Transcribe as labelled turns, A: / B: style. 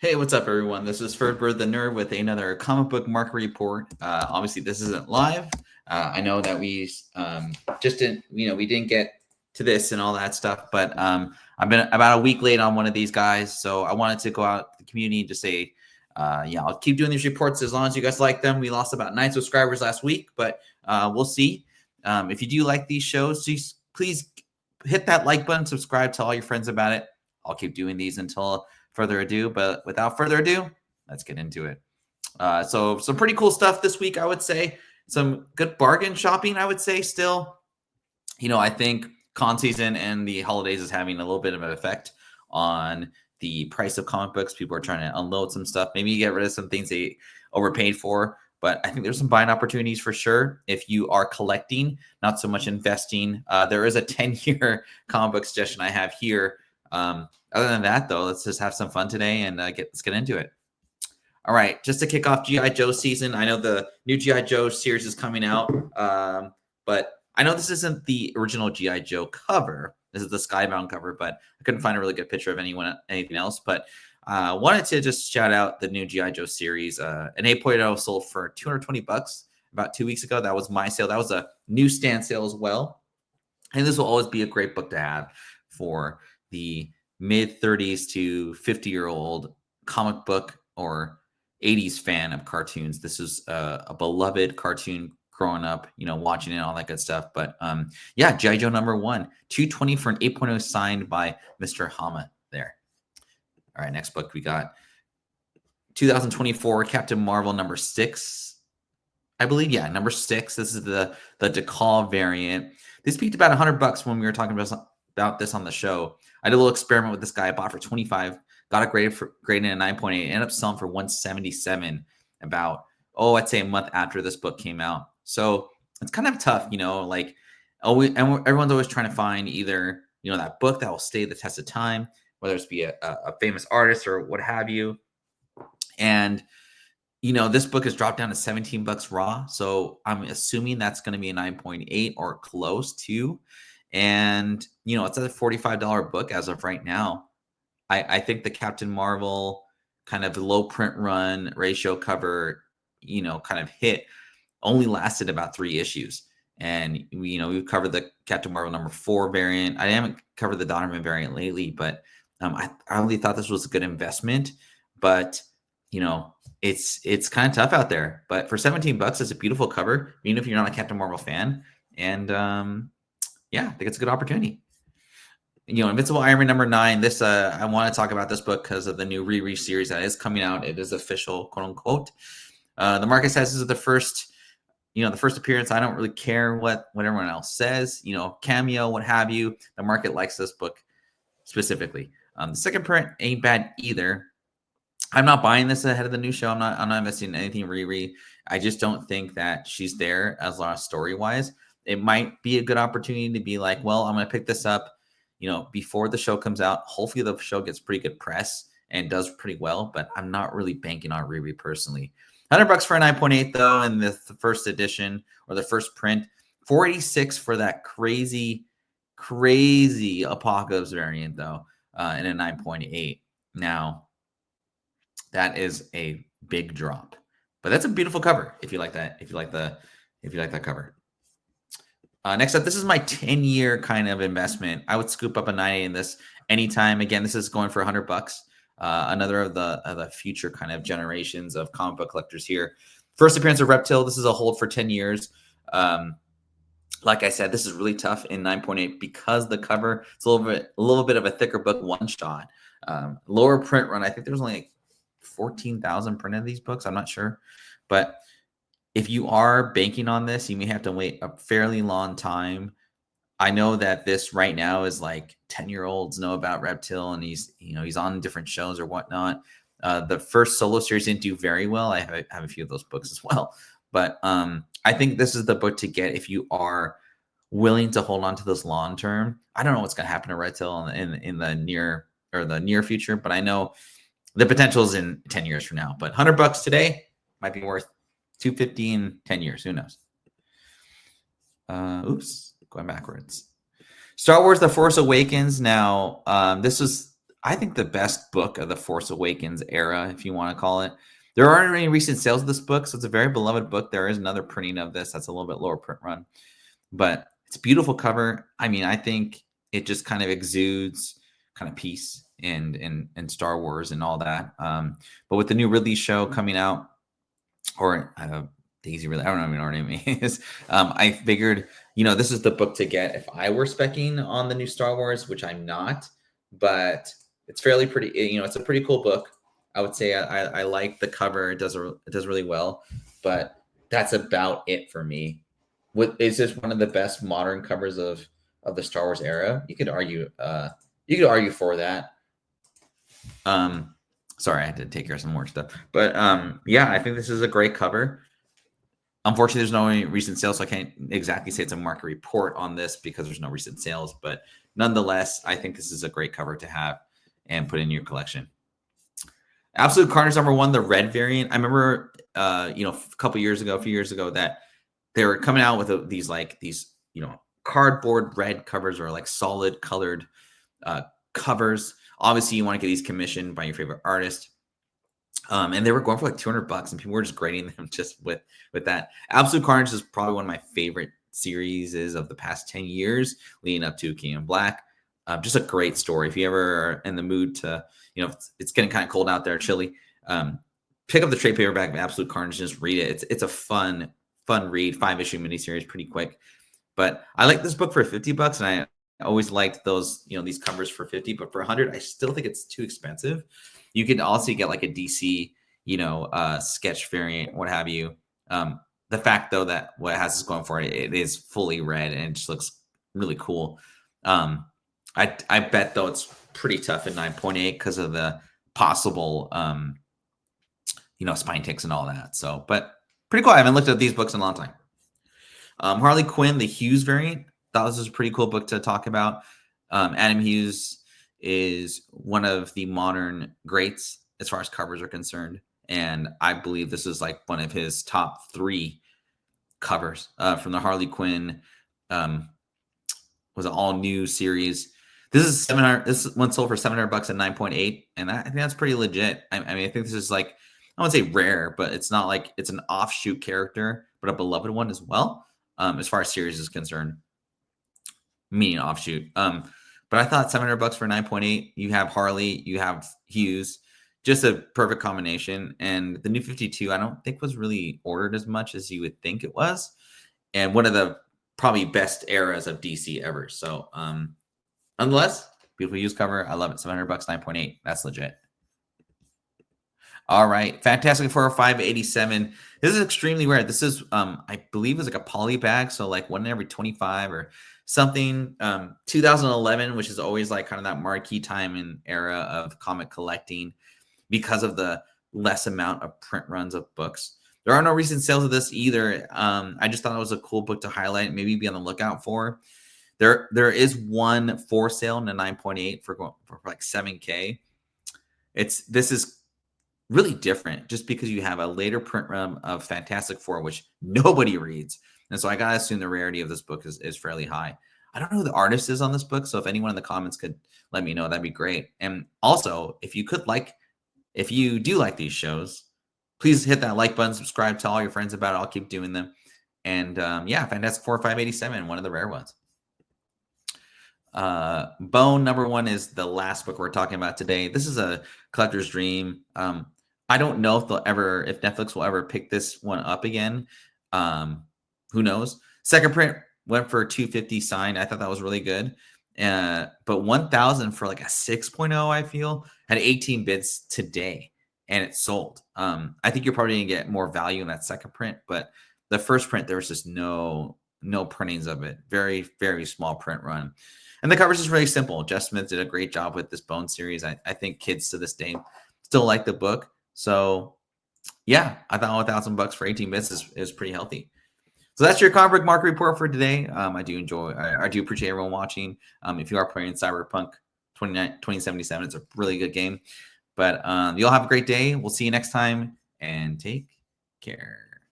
A: Hey, what's up, everyone? This is Ferdbird the Nerd with another comic book market report. Obviously, this isn't live. I know that we just didn't, we didn't get to this and all that stuff, but I've been about a week late on one of these guys, so I wanted to go out to the community and just say, yeah, I'll keep doing these reports as long as you guys like them. We lost about 9 subscribers last week, but we'll see. If you do like these shows, please hit that like button, subscribe, tell all your friends about it. I'll keep doing these until further ado, but without further ado, let's get into it. So some pretty cool stuff this week, I would say. Some good bargain shopping, I would say. Still, I think con season and the holidays is having a little bit of an effect on the price of comic books. People are trying to unload some stuff, maybe get rid of some things they overpaid for. But I think there's some buying opportunities for sure if you are collecting, not so much investing. There is a 10-year comic book suggestion I have here. Other than that, though, let's just have some fun today and let's get into it. All right, just to kick off G.I. Joe season, I know the new G.I. Joe series is coming out, but I know this isn't the original G.I. Joe cover. This is the Skybound cover, but I couldn't find a really good picture of anything else. But wanted to just shout out the new G.I. Joe series. An 8.0 sold for $220 about 2 weeks ago. That was my sale. That was a newsstand sale as well. And this will always be a great book to have for the mid 30s to 50-year-old comic book or 80s fan of cartoons. This is a beloved cartoon growing up, watching it and all that good stuff. But yeah, G.I. Joe #1, $220 for an 8.0 signed by Mr. Hama there. All right, next book we got 2024 Captain Marvel #6. I believe, yeah, #6. This is the DeCall variant. This peaked about $100 when we were talking about this on the show. I did a little experiment with this guy. I bought for 25, got a grade in a 9.8, ended up selling for 177 about, I'd say a month after this book came out. So it's kind of tough, like everyone's always trying to find either, that book that will stay the test of time, whether it's be a famous artist or what have you. And this book has dropped down to $17 raw. So I'm assuming that's going to be a 9.8 or close to. And, it's a $45 book as of right now. I think the Captain Marvel kind of low print run ratio cover, kind of hit only lasted about 3 issues. And, we've covered the Captain Marvel #4 variant. I haven't covered the Donovan variant lately, but I really thought this was a good investment. But, it's kind of tough out there. But for $17, it's a beautiful cover, even if you're not a Captain Marvel fan. And yeah, I think it's a good opportunity. Invincible Iron Man #9. This I want to talk about this book because of the new Riri series that is coming out. It is official, quote unquote. The market says this is the first, the first appearance. I don't really care what everyone else says. Cameo, what have you. The market likes this book specifically. The second print ain't bad either. I'm not buying this ahead of the new show. I'm not investing in anything Riri. I just don't think that she's there as long as story wise. It might be a good opportunity to be like, well, I'm going to pick this up, before the show comes out. Hopefully the show gets pretty good press and does pretty well, but I'm not really banking on Riri personally. $100 for a 9.8 though, in the first edition or the first print. $486 for that crazy Apocalypse variant though, in a 9.8. Now, that is a big drop, but that's a beautiful cover. If you like that, if you like that cover. Next up, this is my 10-year kind of investment. I would scoop up a 9.8 in this anytime. Again, this is going for $100. Another of the future kind of generations of comic book collectors here. First appearance of Reptile. This is a hold for 10 years. Like I said, this is really tough in 9.8 because the cover, it's a little bit of a thicker book, one shot. Lower print run. I think there's only like 14,000 printed of these books. I'm not sure, but if you are banking on this, you may have to wait a fairly long time. I know that this right now is like 10-year-olds know about Reptile, and he's on different shows or whatnot. The first solo series didn't do very well. I have a few of those books as well, but I think this is the book to get if you are willing to hold on to this long term. I don't know what's going to happen to Reptile in the near future, but I know the potential is in 10 years from now. But $100 today might be worth $250 in 10 years. Who knows? Oops, going backwards. Star Wars The Force Awakens. Now, this was I think the best book of the Force Awakens era, if you want to call it. There aren't any recent sales of this book, so it's a very beloved book. There is another printing of this that's a little bit lower print run, but it's a beautiful cover. I mean, I think it just kind of exudes kind of peace and Star Wars and all that. But with the new Ridley show coming out, or Daisy Ridley, I don't even know her name is. I figured, this is the book to get if I were specking on the new Star Wars, which I'm not, but it's fairly pretty. It's a pretty cool book. I would say I like the cover. It does really well, but that's about it for me. Is this one of the best modern covers of the Star Wars era? You could argue. You could argue for that. Sorry, I had to take care of some more stuff. But yeah, I think this is a great cover. Unfortunately, there's no recent sales, so I can't exactly say it's a market report on this because there's no recent sales. But nonetheless, I think this is a great cover to have and put in your collection. Absolute Carnage #1, the red variant. I remember, a few years ago, that they were coming out with these cardboard red covers or like solid colored covers. Obviously, you want to get these commissioned by your favorite artist. And they were going for like $200 and people were just grading them just with that. Absolute Carnage is probably one of my favorite series of the past 10 years leading up to King in Black. Just a great story. If you ever are in the mood to, it's getting kind of cold out there, chilly, pick up the trade paperback of Absolute Carnage and just read it. It's a fun read, 5-issue miniseries, pretty quick. But I like this book for $50, and I always liked those, these covers for $50, but for $100, I still think it's too expensive. You can also get like a DC, sketch variant, what have you. The fact though that what it has is going for it is fully red and it just looks really cool. I bet though it's pretty tough at 9.8 because of the possible, spine ticks and all that. So, but pretty cool. I haven't looked at these books in a long time. Harley Quinn, the Hughes variant. Thought this was a pretty cool book to talk about. Adam Hughes is one of the modern greats as far as covers are concerned. And I believe this is like one of his top 3 covers from the Harley Quinn was an all new series. This is $700. This one sold for $700 at 9.8. And I think that's pretty legit. I mean, I think this is like, I wouldn't say rare, but it's not like it's an offshoot character, but a beloved one as well. As far as series is concerned, meaning offshoot. But I thought $700 for 9.8. You have Harley, you have Hughes, just a perfect combination. And the New 52, I don't think was really ordered as much as you would think it was. And one of the probably best eras of DC ever. So, nonetheless, beautiful Hughes cover. I love it. $700, 9.8. That's legit. All right, Fantastic Four 587. This is extremely rare. This is, I believe, it's like a poly bag, so like one in every 25 or something. 2011, which is always like kind of that marquee time and era of comic collecting because of the less amount of print runs of books. There are no recent sales of this either. I just thought it was a cool book to highlight, maybe be on the lookout for. There is one for sale in a 9.8 for like $7K. This is really different just because you have a later print run of Fantastic Four, which nobody reads. And so I got to assume the rarity of this book is fairly high. I don't know who the artist is on this book. So if anyone in the comments could let me know, that'd be great. And also, if you do like these shows, please hit that like button, subscribe, tell all your friends about it. I'll keep doing them. And yeah, Fantastic Four 587, one of the rare ones. Bone #1 is the last book we're talking about today. This is a collector's dream. I don't know if Netflix will ever pick this one up again. Who knows? Second print went for $250 signed. I thought that was really good. But $1,000 for like a 6.0, I feel, had 18 bids today and it sold. I think you're probably gonna get more value in that second print, but the first print, there was just no printings of it. Very, very small print run. And the cover's just really simple. Jeff Smith did a great job with this Bone series. I think kids to this day still like the book. So yeah, I thought $1,000 for 18 bits is pretty healthy. So that's your comic book market report for today. I do appreciate everyone watching. If you are playing Cyberpunk 2077, it's a really good game. But you all have a great day. We'll see you next time and take care.